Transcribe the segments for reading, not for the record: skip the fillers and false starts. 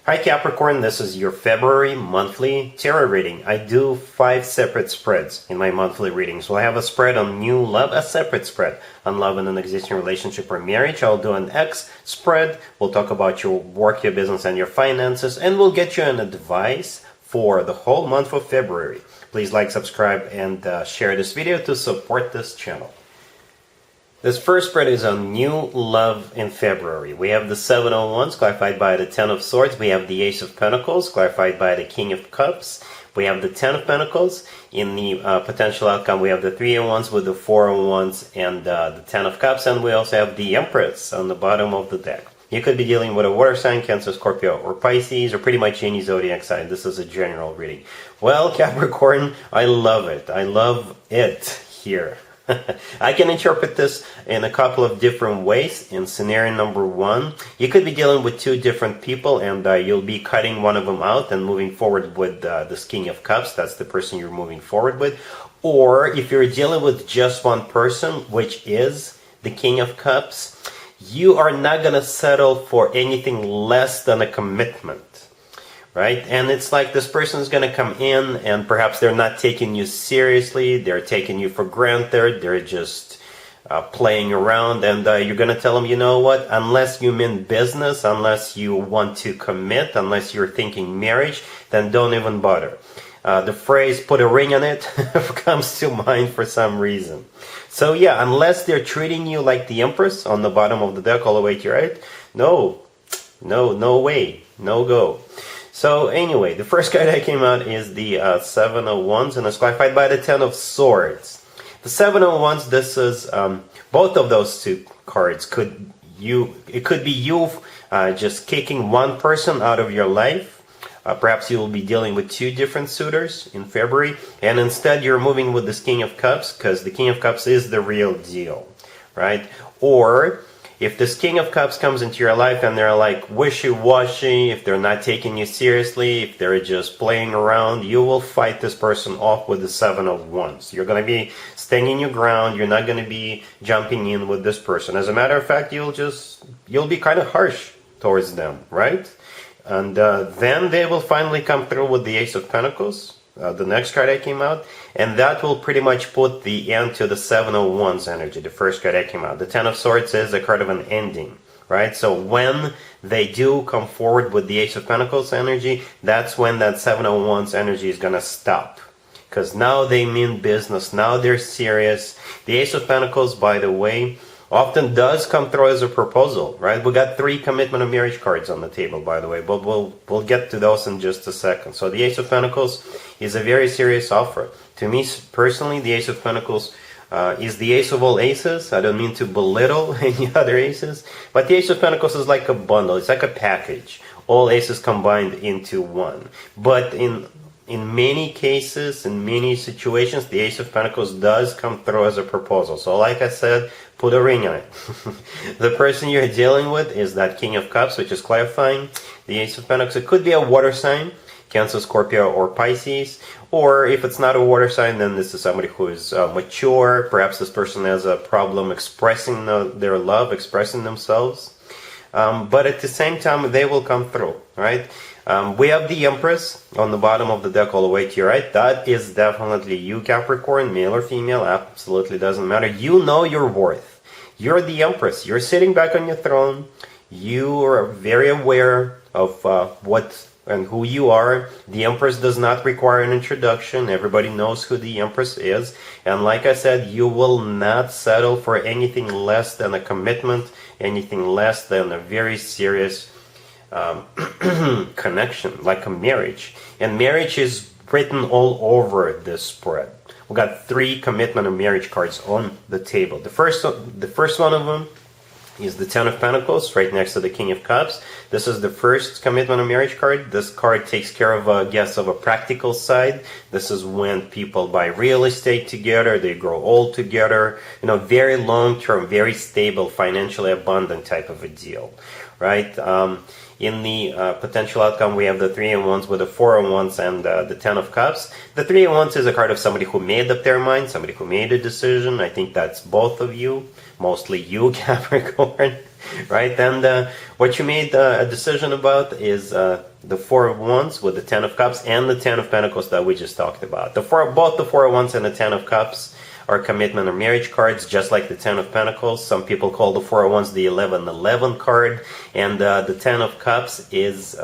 Hi Capricorn, this is your February monthly tarot reading. I do 5 separate spreads in my monthly readings. So I have a spread on new love, a separate spread on love in an existing relationship or marriage. I'll do an X spread. We'll talk about your work, your business, and your finances, and we'll get you an advice for the whole month of February. Please like, subscribe, and share this video to support this channel. This first spread is on new love in February. We have the 7 of Wands, clarified by the 10 of Swords. We have the Ace of Pentacles, clarified by the King of Cups. We have the 10 of Pentacles. In the potential outcome, we have the 3 of Wands with the 4 of Wands and the 10 of Cups. And we also have the Empress on the bottom of the deck. You could be dealing with a water sign, Cancer, Scorpio, or Pisces, or pretty much any zodiac sign. This is a general reading. Well, Capricorn, I love it. I love it here. I can interpret this in a couple of different ways. In scenario number 1, you could be dealing with 2 different people, and you'll be cutting one of them out and moving forward with this King of Cups. That's the person you're moving forward with. Or if you're dealing with just one person, which is the King of Cups, you are not going to settle for anything less than a commitment. Right? And it's like this person is going to come in and perhaps they're not taking you seriously. They're taking you for granted. They're just playing around. And you're going to tell them, you know what? Unless you mean business, unless you want to commit, unless you're thinking marriage, then don't even bother. The phrase, put a ring on it, comes to mind for some reason. So yeah, unless they're treating you like the Empress on the bottom of the deck all the way to your right, no way, no go. So anyway, the first card that came out is the 7 of Wands, and it's clarified by the 10 of Swords. The 7 of Wands, this is both of those 2 cards. It could be you just kicking one person out of your life. Perhaps you will be dealing with 2 different suitors in February, and instead you're moving with this King of Cups because the King of Cups is the real deal, right? Or if this King of Cups comes into your life and they're like wishy-washy, if they're not taking you seriously, if they're just playing around, you will fight this person off with the 7 of Wands. You're going to be staying your ground. You're not going to be jumping in with this person. As a matter of fact, you'll be kind of harsh towards them, right? And then they will finally come through with the Ace of Pentacles. The next card that came out, and that will pretty much put the end to the 7 of Wands energy, the first card that came out. The 10 of Swords is a card of an ending, right? So when they do come forward with the Ace of Pentacles energy, that's when that 7 of Wands energy is going to stop. Because now they mean business, now they're serious. The Ace of Pentacles, by the way, often does come through as a proposal, right? We got 3 commitment of marriage cards on the table, by the way, but we'll get to those in just a second. So the Ace of Pentacles is a very serious offer. To me personally, the Ace of Pentacles is the ace of all aces. I don't mean to belittle any other aces, but the Ace of Pentacles is like a bundle. It's like a package. All aces combined into one. But in many cases, in many situations, the Ace of Pentacles does come through as a proposal. So like I said, put a ring on it. The person you're dealing with is that King of Cups, which is clarifying. The Ace of Pentacles, it could be a water sign, Cancer, Scorpio, or Pisces. Or if it's not a water sign, then this is somebody who is mature. Perhaps this person has a problem expressing their love, expressing themselves. But at the same time, they will come through, right? We have the Empress on the bottom of the deck all the way to your right. That is definitely you, Capricorn, male or female, absolutely doesn't matter. You know your worth. You're the Empress. You're sitting back on your throne. You are very aware of what and who you are. The Empress does not require an introduction. Everybody knows who the Empress is. And like I said, you will not settle for anything less than a commitment, anything less than a very serious connection, like a marriage. And marriage is written all over this spread. We got 3 commitment and marriage cards on the table. The first one of them is the 10 of Pentacles, right next to the King of Cups. This is the first commitment and marriage card. This card takes care of, I guess, of a practical side. This is when people buy real estate together, they grow old together, very long-term, very stable, financially abundant type of a deal, right? In the potential outcome, we have the 3 of Wands with the 4 of Wands and the 10 of Cups. The 3 of Wands is a card of somebody who made up their mind, somebody who made a decision. I think that's both of you, mostly you, Capricorn. right? And what you made a decision about is the Four of Wands with the Ten of Cups and the Ten of Pentacles that we just talked about. Both the Four of Wands and the Ten of Cups are commitment or marriage cards, just like the Ten of Pentacles. Some people call the Four of Wands the 11-11 card, and the Ten of Cups is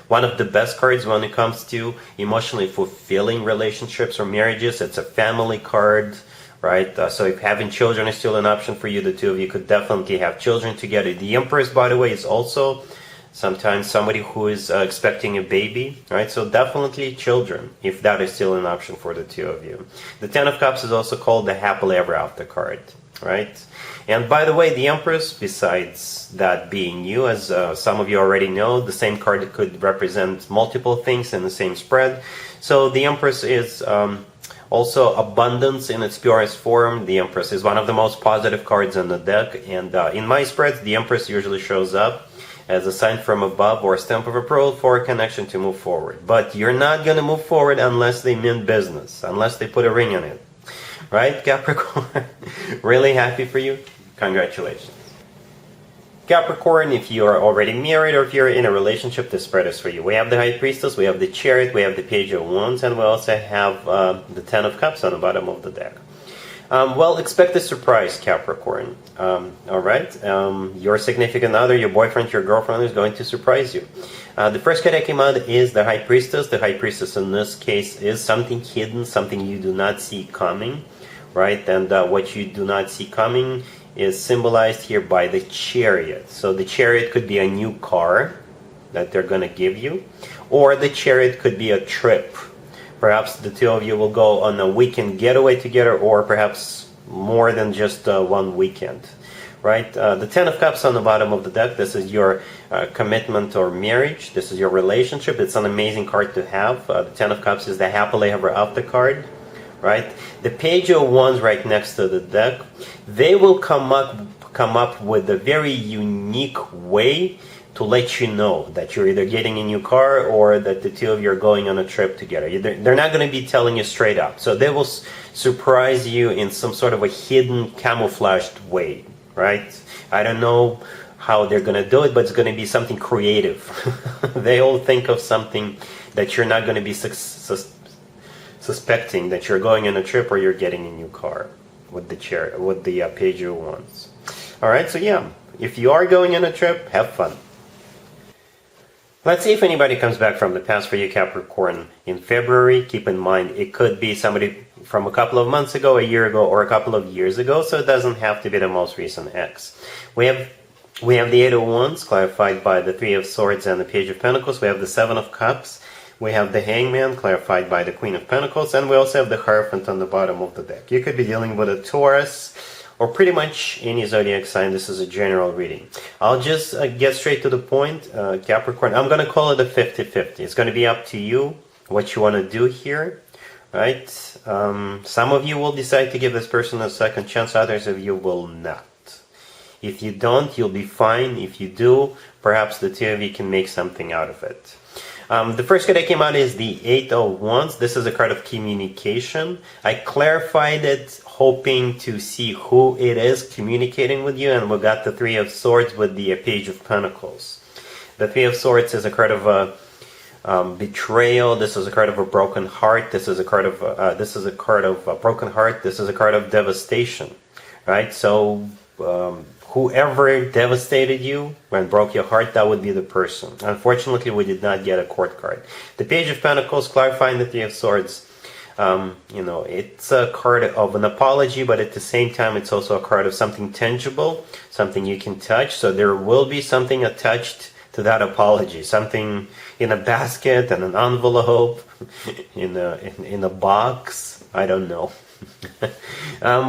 one of the best cards when it comes to emotionally fulfilling relationships or marriages. It's a family card, right? So if having children is still an option for you, the two of you could definitely have children together. The Empress, by the way, is also sometimes somebody who is expecting a baby, right? So definitely children, if that is still an option for the two of you. The Ten of Cups is also called the happily ever after card, right? And by the way, the Empress, besides that being you, as some of you already know, the same card could represent multiple things in the same spread. So the Empress is also abundance in its purest form. The Empress is one of the most positive cards in the deck. And in my spreads, the Empress usually shows up as a sign from above or a stamp of approval for a connection to move forward. But you're not going to move forward unless they mean business, unless they put a ring on it. Right, Capricorn? Really happy for you. Congratulations. Capricorn, if you are already married or if you're in a relationship, this spread is for you. We have the High Priestess, we have the Chariot, we have the Page of Wands, and we also have the Ten of Cups on the bottom of the deck. Well, expect a surprise, Capricorn. Alright? Your significant other, your boyfriend, your girlfriend is going to surprise you. The first card that came out is the High Priestess. The High Priestess in this case is something hidden, something you do not see coming. Right? And what you do not see coming is symbolized here by the Chariot. So the Chariot could be a new car that they're going to give you, or the Chariot could be a trip. Perhaps the two of you will go on a weekend getaway together, or perhaps more than just one weekend. Right? The Ten of Cups on the bottom of the deck, this is your commitment or marriage. This is your relationship. It's an amazing card to have. The Ten of Cups is the happily ever after card. Right? The Page of Wands right next to the deck, they will come up with a very unique way to let you know that you're either getting a new car or that the two of you are going on a trip together. They're not going to be telling you straight up. So they will surprise you in some sort of a hidden, camouflaged way, right? I don't know how they're going to do it, but it's going to be something creative. They'll think of something that you're not going to be suspecting that you're going on a trip or you're getting a new car with the Page of Wands. Alright, so yeah, if you are going on a trip, have fun. Let's see if anybody comes back from the past for you, Capricorn, in February. Keep in mind, it could be somebody from a couple of months ago, a year ago, or a couple of years ago, so it doesn't have to be the most recent ex. We have the Eight of Wands, clarified by the Three of Swords and the Page of Pentacles. We have the Seven of Cups. We have the Hangman, clarified by the Queen of Pentacles, and we also have the Hierophant on the bottom of the deck. You could be dealing with a Taurus, or pretty much any zodiac sign. This is a general reading. I'll just get straight to the point, Capricorn. I'm going to call it a 50-50. It's going to be up to you what you want to do here, right? Some of you will decide to give this person a second chance, others of you will not. If you don't, you'll be fine. If you do, perhaps the two of you can make something out of it. The first card that came out is the Eight of Wands. This is a card of communication. I clarified it hoping to see who it is communicating with you, and we got the Three of Swords with the Page of Pentacles. The Three of Swords is a card of betrayal. This is a card of a broken heart. This is a card of a broken heart. This is a card of devastation, right? So whoever devastated you and broke your heart, that would be the person. Unfortunately, we did not get a court card. The Page of Pentacles, clarifying the Three of Swords, it's a card of an apology, but at the same time, it's also a card of something tangible, something you can touch. So there will be something attached to that apology, something in a basket, and an envelope, in a box. I don't know.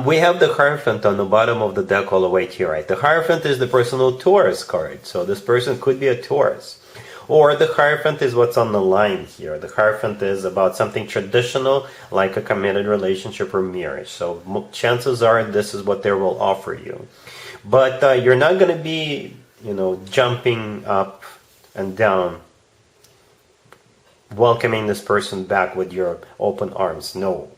We have the Hierophant on the bottom of the deck all the way to your right. The Hierophant is the personal Taurus card, so this person could be a Taurus. Or the Hierophant is what's on the line here. The Hierophant is about something traditional, like a committed relationship or marriage. So chances are this is what they will offer you. But you're not going to be, jumping up and down, welcoming this person back with your open arms. No.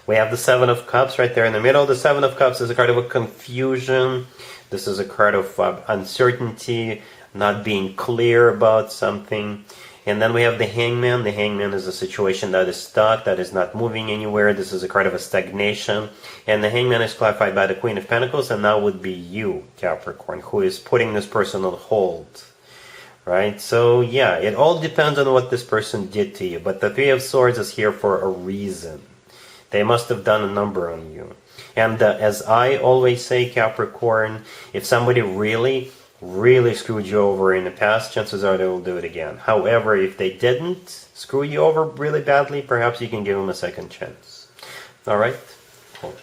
We have the Seven of Cups right there in the middle. The Seven of Cups is a card of a confusion. This is a card of uncertainty, not being clear about something. And then we have the Hangman. The Hangman is a situation that is stuck, that is not moving anywhere. This is a card of a stagnation. And the Hangman is clarified by the Queen of Pentacles, and that would be you, Capricorn, who is putting this person on hold. Right? So yeah, it all depends on what this person did to you. But the Three of Swords is here for a reason. They must have done a number on you. And as I always say, Capricorn, if somebody really screwed you over in the past, chances are they will do it again. However, if they didn't screw you over really badly, perhaps you can give them a second chance. Alright? Cool.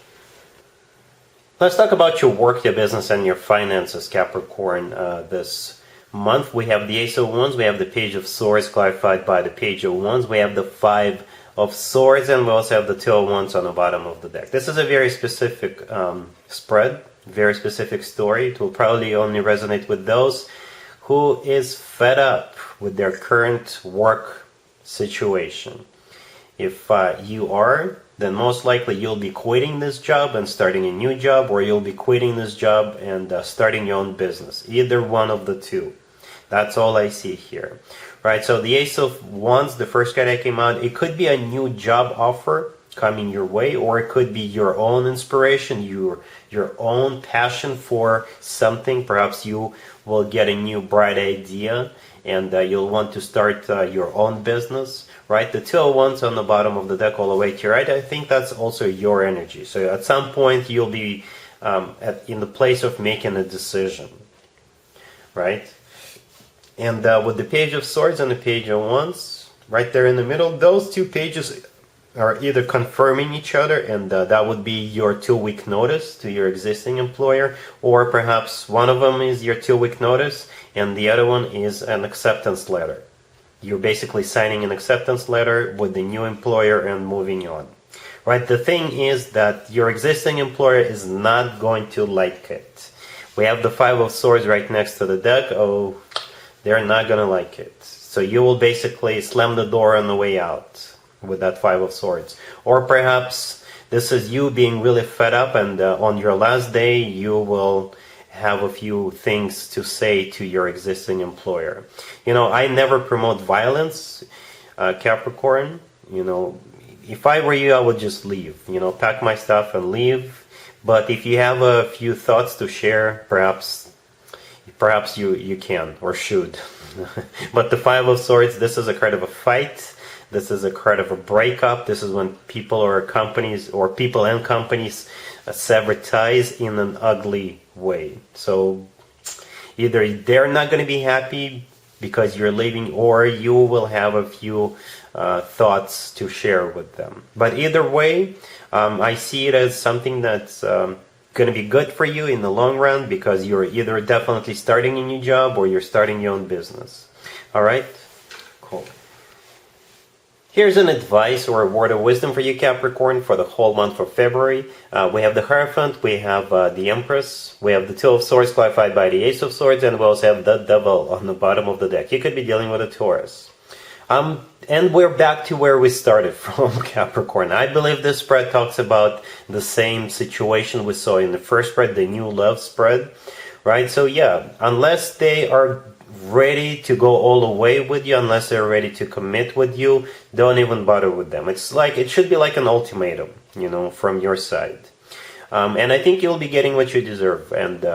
Let's talk about your work, your business, and your finances, Capricorn. This month we have the Ace of Wands, we have the Page of Swords clarified by the Page of Wands, we have the Five of Swords, and we also have the Two of Wands on the bottom of the deck. This is a very specific spread, very specific story. It will probably only resonate with those who is fed up with their current work situation. If you are, then most likely you'll be quitting this job and starting a new job, or you'll be quitting this job and starting your own business. Either one of the two. That's all I see here. Right, so the Ace of Wands, the first card that came out, it could be a new job offer coming your way, or it could be your own inspiration, your own passion for something. Perhaps you will get a new bright idea and you'll want to start your own business. Right, the Two of Wands on the bottom of the deck all the way to your right, I think that's also your energy. So at some point you'll be in the place of making a decision. Right? And with the Page of Swords and the Page of Wands, right there in the middle, those two pages are either confirming each other, and that would be your 2-week notice to your existing employer, or perhaps one of them is your 2-week notice, and the other one is an acceptance letter. You're basically signing an acceptance letter with the new employer and moving on. Right? The thing is that your existing employer is not going to like it. We have the Five of Swords right next to the deck. Oh, they're not going to like it. So you will basically slam the door on the way out with that Five of Swords. Or perhaps this is you being really fed up, and on your last day you will have a few things to say to your existing employer. You know, I never promote violence, Capricorn. You know, if I were you, I would just leave. You know, pack my stuff and leave. But if you have a few thoughts to share, perhaps you can or should. But the Five of Swords, this is a card of a fight. This is a card of a breakup. This is when people or companies, or people and companies, sever ties in an ugly way. So either they're not going to be happy because you're leaving, or you will have a few thoughts to share with them. But either way, I see it as something that's going to be good for you in the long run, because you're either definitely starting a new job or you're starting your own business. All right? Cool. Here's an advice or a word of wisdom for you, Capricorn, for the whole month of February. We have the Hierophant, we have the Empress, we have the Two of Swords clarified by the Ace of Swords, and we also have the Devil on the bottom of the deck. You could be dealing with a Taurus. And we're back to where we started from, Capricorn. I believe this spread talks about the same situation we saw in the first spread, the new love spread, right? So yeah, unless they are ready to go all the way with you, unless they're ready to commit with you, don't even bother with them. It's like, it should be like an ultimatum, you know, from your side. And I think you'll be getting what you deserve. And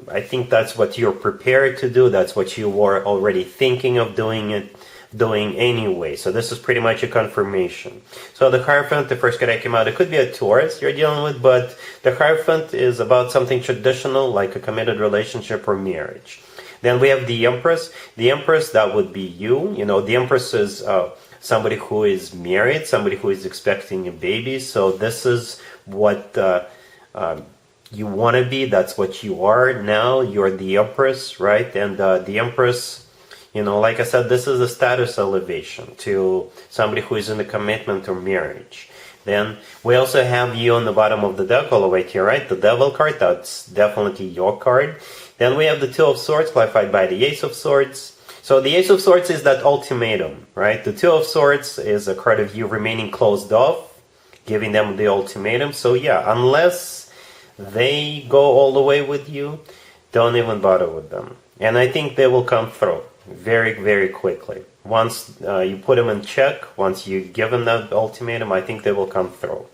I think that's what you're prepared to do. That's what you were already thinking of doing anyway. So this is pretty much a confirmation. So the Hierophant, the first card that came out, it could be a Taurus you're dealing with, but the Hierophant is about something traditional, like a committed relationship or marriage. Then we have the Empress. The Empress, that would be you. You know, the Empress is somebody who is married, somebody who is expecting a baby. So this is what you want to be. That's what you are now. You're the Empress, right? And the Empress, you know, like I said, this is a status elevation to somebody who is in a commitment or marriage. Then we also have you on the bottom of the deck all the way to your right, the Devil card. That's definitely your card. Then we have the Two of Swords clarified by the Ace of Swords. So the Ace of Swords is that ultimatum, right? The Two of Swords is a card of you remaining closed off, giving them the ultimatum. So yeah, unless they go all the way with you, don't even bother with them. And I think they will come through very, very quickly. Once you put them in check, once you give them that ultimatum, I think they will come through.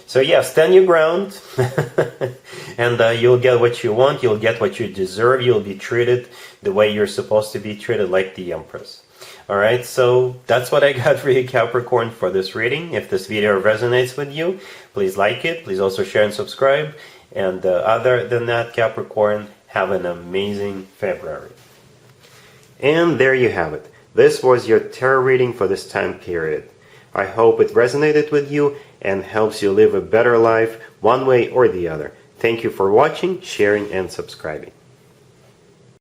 So yeah, stand your ground, and you'll get what you want, you'll get what you deserve, you'll be treated the way you're supposed to be treated, like the Empress. Alright, so that's what I got for you, Capricorn, for this reading. If this video resonates with you, please like it, please also share and subscribe. And other than that, Capricorn, have an amazing February. And there you have it. This was your tarot reading for this time period. I hope it resonated with you and helps you live a better life one way or the other. Thank you for watching, sharing, and subscribing.